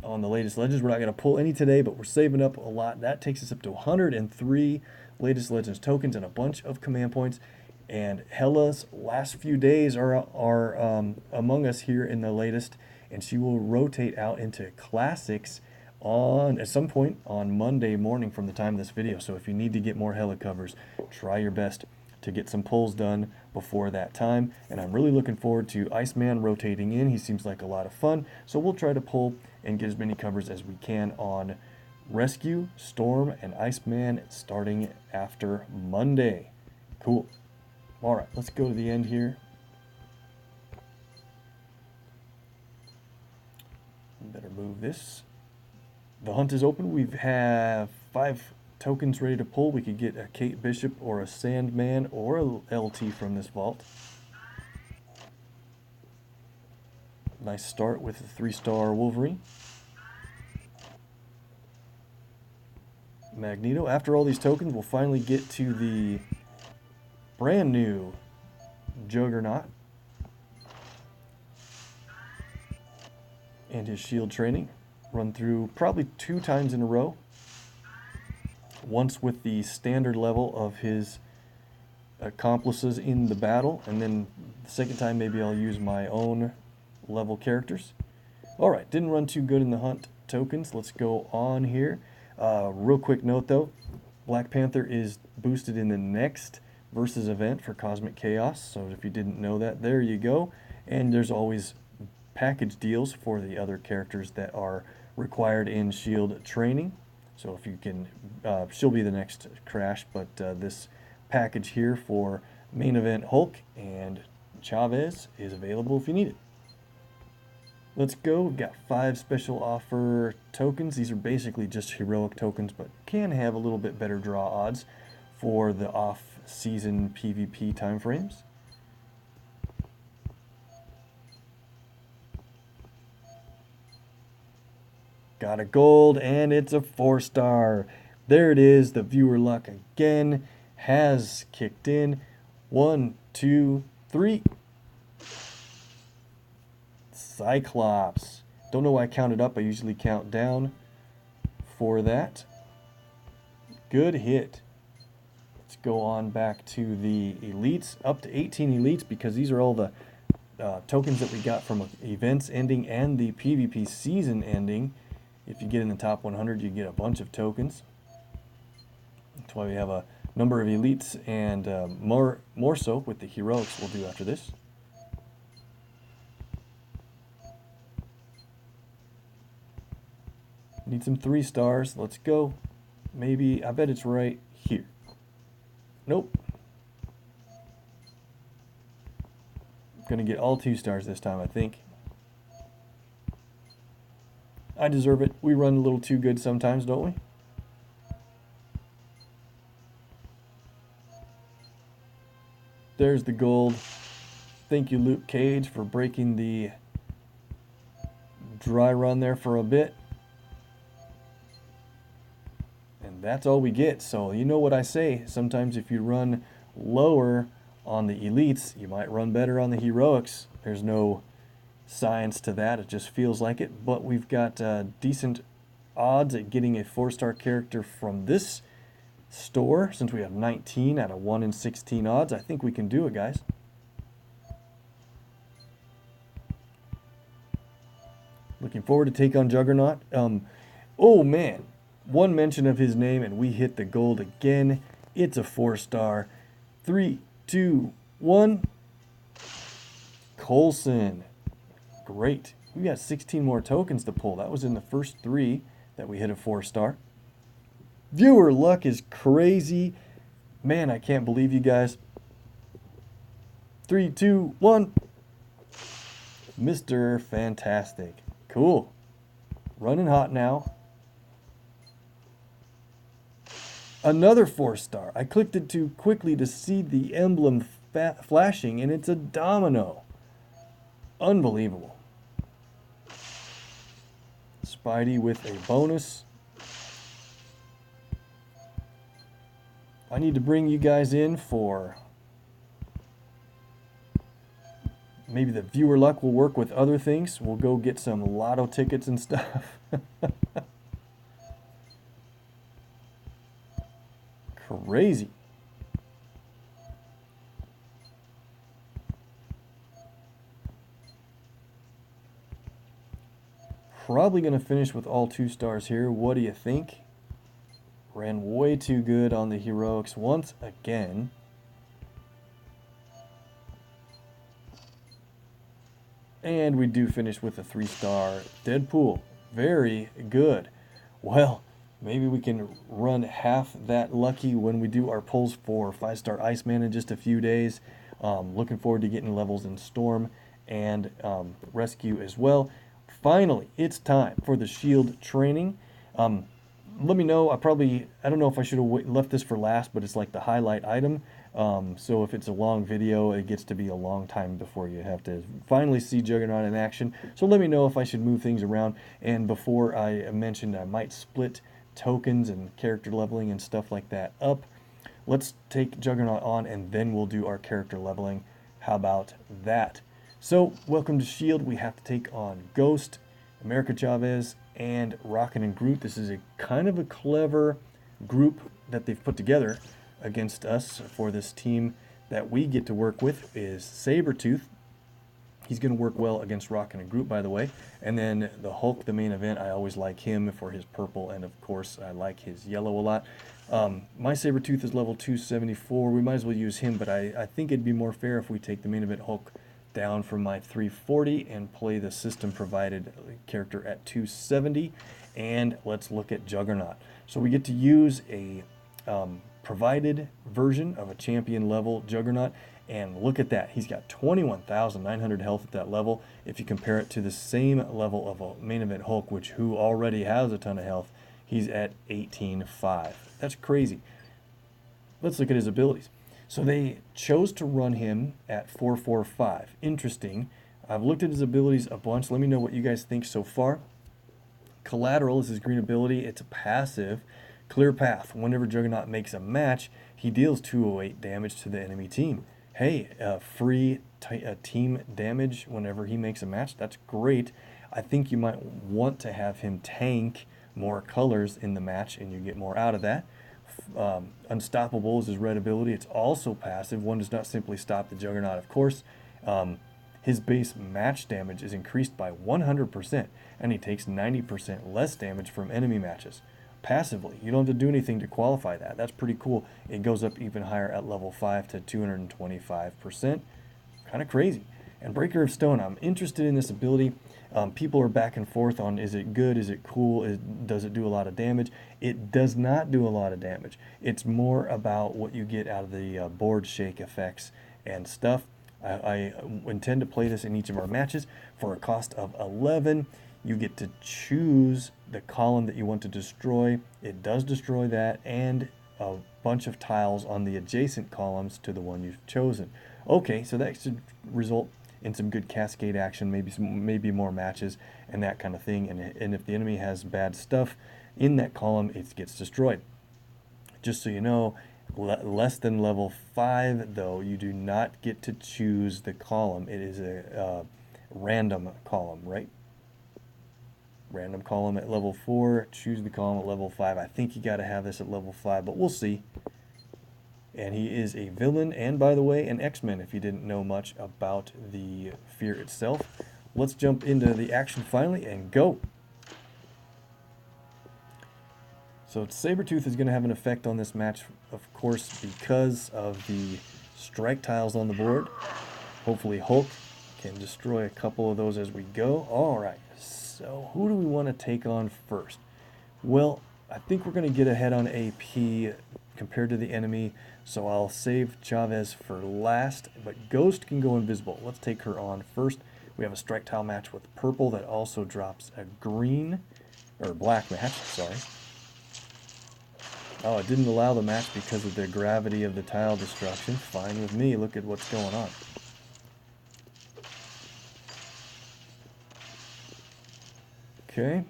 on the latest legends. We're not going to pull any today, but we're saving up a lot. That takes us up to 103 latest legends tokens and a bunch of command points. And Hella's last few days are among us here in the latest, and she will rotate out into classics at some point on Monday morning from the time of this video. So if you need to get more Hella covers, try your best to get some pulls done before that time. And I'm really looking forward to Iceman rotating in. He seems like a lot of fun. So we'll try to pull and get as many covers as we can on Rescue, Storm, and Iceman starting after Monday. Cool. All right, let's go to the end here. Better move this. The hunt is open. We have 5 tokens ready to pull. We could get a Kate Bishop or a Sandman or a LT from this vault. Nice start with a 3-star Wolverine. Magneto. After all these tokens, we'll finally get to the brand new Juggernaut and his shield training. Run through probably 2 times in a row. Once with the standard level of his accomplices in the battle, and then the second time maybe I'll use my own level characters. Alright, didn't run too good in the hunt tokens. Let's go on here. Real quick note though, Black Panther is boosted in the next versus event for Cosmic Chaos. So if you didn't know that, there you go. And there's always package deals for the other characters that are required in SHIELD Training. So if you can, she'll be the next Crash, but this package here for main event Hulk and Chavez is available if you need it. Let's go. We've got 5 special offer tokens. These are basically just heroic tokens, but can have a little bit better draw odds for the off-season PvP timeframes. Got a gold, and it's a 4-star. There it is. The viewer luck again has kicked in. 1, 2, 3. Cyclops. Don't know why I counted up. I usually count down for that. Good hit. Let's go on back to the elites. Up to 18 elites, because these are all the tokens that we got from events ending and the PvP season ending. If you get in the top 100, you get a bunch of tokens. That's why we have a number of elites, and more so with the heroics we'll do after this. Need some 3 stars. Let's go. Maybe, I bet it's right here. Nope. I'm gonna get all 2 stars this time, I think. I deserve it. We run a little too good sometimes, don't we? There's the gold. Thank you, Luke Cage, for breaking the dry run there for a bit. And that's all we get. So you know what I say. Sometimes if you run lower on the elites, you might run better on the heroics. There's no science to that. It just feels like it. But we've got decent odds at getting a 4-star character from this store. Since we have 19 out of 1 in 16 odds, I think we can do it, guys. Looking forward to take on Juggernaut. Oh man, one mention of his name and we hit the gold again. It's a 4-star. 3, 2, 1. Coulson. Great. We got 16 more tokens to pull. That was in the first 3 that we hit a 4-star. Viewer luck is crazy. Man, I can't believe you guys. 3, 2, 1. Mr. Fantastic. Cool. Running hot now. Another 4-star. I clicked it too quickly to see the emblem flashing, and it's a Domino. Unbelievable. Spidey with a bonus. I need to bring you guys in for... maybe the viewer luck will work with other things. We'll go get some lotto tickets and stuff. Crazy. Probably going to finish with all 2 stars here. What do you think? Ran way too good on the heroics once again. And we do finish with a 3-star Deadpool. Very good. Well, maybe we can run half that lucky when we do our pulls for 5-star Iceman in just a few days. Looking forward to getting levels in Storm and Rescue as well. Finally, it's time for the SHIELD training. Let me know. I don't know if I should have left this for last, but it's like the highlight item. So if it's a long video, it gets to be a long time before you have to finally see Juggernaut in action. So let me know if I should move things around. And before I mentioned I might split tokens and character leveling and stuff like that up. Let's take Juggernaut on and then we'll do our character leveling. How about that? So welcome to SHIELD. We have to take on Ghost, America Chavez, and Rockin' and Groot. This is a kind of a clever group that they've put together against us for this team that we get to work with is Sabretooth. He's going to work well against Rock in a group, by the way. And then the Hulk, the main event, I always like him for his purple, and of course I like his yellow a lot. My Sabretooth is level 274. We might as well use him, but I think it'd be more fair if we take the main event Hulk down from my 340 and play the system provided character at 270. And let's look at Juggernaut. So we get to use a provided version of a champion level Juggernaut. And look at that, he's got 21,900 health at that level. If you compare it to the same level of a main event Hulk, who already has a ton of health, he's at 18.5. That's crazy. Let's look at his abilities. So they chose to run him at 445. Interesting. I've looked at his abilities a bunch. Let me know what you guys think so far. Collateral is his green ability. It's a passive. Clear path. Whenever Juggernaut makes a match, he deals 208 damage to the enemy team. Hey, free team damage whenever he makes a match. That's great. I think you might want to have him tank more colors in the match, and you get more out of that. Unstoppable is his red ability. It's also passive. One does not simply stop the Juggernaut, of course. His base match damage is increased by 100%, and he takes 90% less damage from enemy matches. Passively, you don't have to do anything to qualify that. That's pretty cool. It goes up even higher at level 5 to 225%. Kind of crazy. And Breaker of Stone, I'm interested in this ability. People are back and forth on, is it good, is it cool, does it do a lot of damage? It does not do a lot of damage. It's more about what you get out of the board shake effects and stuff. I intend to play this in each of our matches for a cost of 11. You get to choose the column that you want to destroy. It does destroy that, and a bunch of tiles on the adjacent columns to the one you've chosen. Okay, so that should result in some good cascade action, maybe more matches and that kind of thing. And if the enemy has bad stuff in that column, it gets destroyed. Just so you know, less than level 5, though, you do not get to choose the column. It is a random column, right? Random column at level 4, choose the column at level 5. I think you got to have this at level 5, but we'll see. And he is a villain, and by the way, an X-Men, if you didn't know much about the Fear itself. Let's jump into the action finally and go. So Sabretooth is going to have an effect on this match, of course, because of the strike tiles on the board. Hopefully Hulk can destroy a couple of those as we go. All right. So who do we want to take on first? Well, I think we're going to get ahead on AP compared to the enemy, so I'll save Chavez for last, but Ghost can go invisible. Let's take her on first. We have a strike tile match with purple that also drops a green, or black match, sorry. Oh, it didn't allow the match because of the gravity of the tile destruction. Fine with me. Look at what's going on. Okay,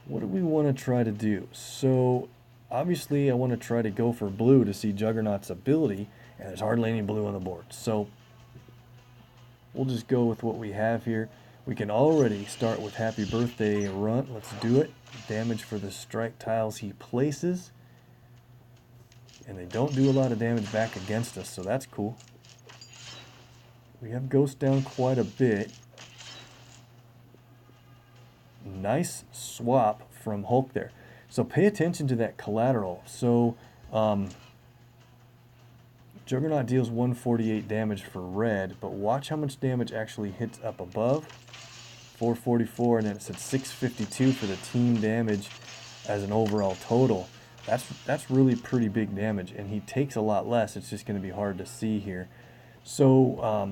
what do we want to try to do? So, obviously I want to try to go for blue to see Juggernaut's ability, and there's hardly any blue on the board. So, we'll just go with what we have here. We can already start with Happy Birthday Runt. Let's do it. Damage for the strike tiles he places. And they don't do a lot of damage back against us, so that's cool. We have Ghost down quite a bit. Nice swap from Hulk there. So pay attention to that collateral. So Juggernaut deals 148 damage for red, but watch how much damage actually hits up above. 444, and then it's at 652 for the team damage as an overall total. That's really pretty big damage, and he takes a lot less. It's just going to be hard to see here. So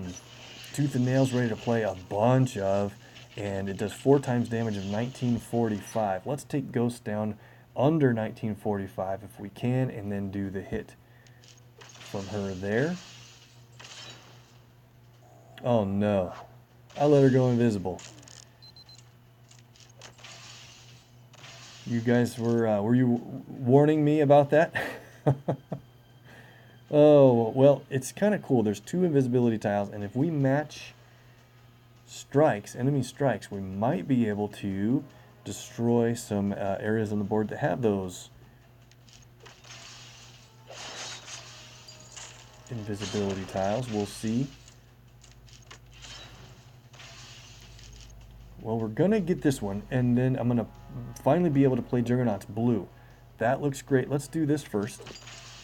Tooth and Nail's ready to play a bunch of, and it does 4 times damage of 1945. Let's take Ghost down under 1945 if we can, and then do the hit from her there. Oh no, I let her go invisible. You guys were you warning me about that? Oh, well, it's kind of cool. There's 2 invisibility tiles, and if we match strikes, enemy strikes, we might be able to destroy some areas on the board that have those invisibility tiles. We'll see. well, we're gonna get this one, and then I'm gonna finally be able to play Juggernaut's blue. That looks great. Let's do this first.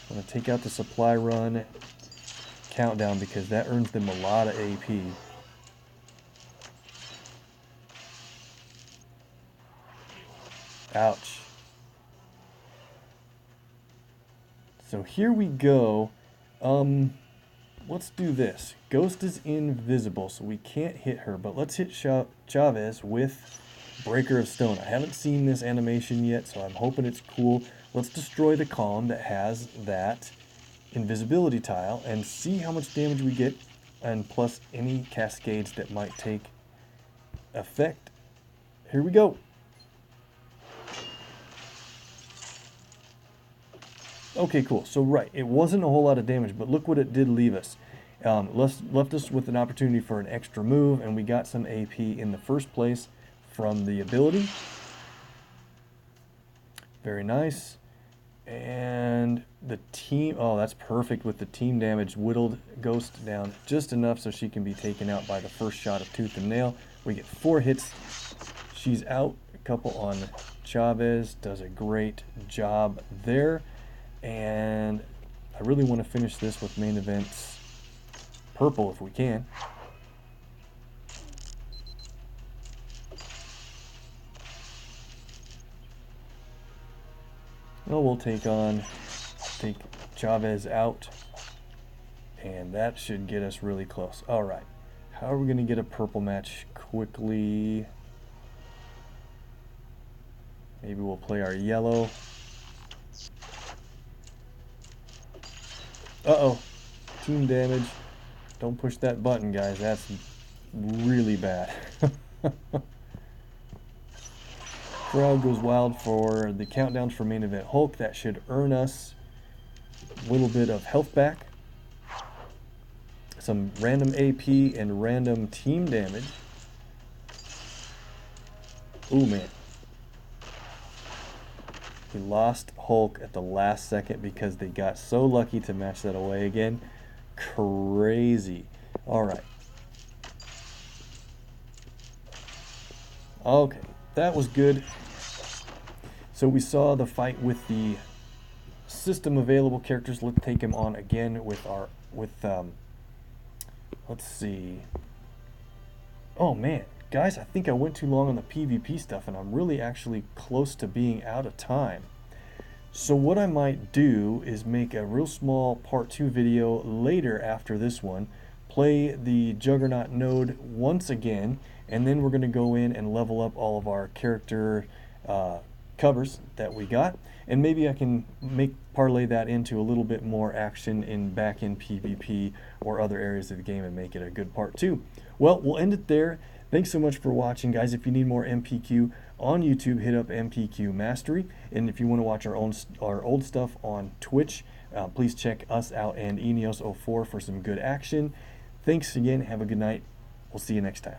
I'm gonna take out the supply run countdown because that earns them a lot of AP. Ouch. So here we go. Let's do this. Ghost is invisible, so we can't hit her, but let's hit Chavez with Breaker of Stone. I haven't seen this animation yet, so I'm hoping it's cool. Let's destroy the column that has that invisibility tile and see how much damage we get, and plus any cascades that might take effect. Here we go. Okay, cool. So right, it wasn't a whole lot of damage, but look what it did leave us. Left us with an opportunity for an extra move, and we got some AP in the first place from the ability. Very nice. And the team, oh, that's perfect with the team damage. Whittled Ghost down just enough so she can be taken out by the first shot of Tooth and Nail. We get 4 hits. She's out. A couple on Chavez. Does a great job there. And I really want to finish this with main events purple if we can. Well, we'll take Chavez out, and that should get us really close. All right, how are we going to get a purple match quickly? Maybe we'll play our yellow. Uh-oh, team damage. Don't push that button, guys. That's really bad. Crowd goes wild for the countdowns for main event Hulk. That should earn us a little bit of health back. Some random AP and random team damage. Ooh, man. We lost Hulk at the last second because they got so lucky to match that away again. Crazy. All right. Okay, that was good. So we saw the fight with the system available characters. Let's take him on again with our let's see. Oh man, guys, I think I went too long on the PvP stuff, and I'm really actually close to being out of time. So what I might do is make a real small part 2 video later after this one, play the Juggernaut node once again, and then we're going to go in and level up all of our character covers that we got, and maybe I can parlay that into a little bit more action back in PvP or other areas of the game and make it a good part 2. Well, we'll end it there. Thanks so much for watching, guys. If you need more MPQ on YouTube, hit up MPQ Mastery. And if you want to watch our old stuff on Twitch, please check us out and Eneos04 for some good action. Thanks again. Have a good night. We'll see you next time.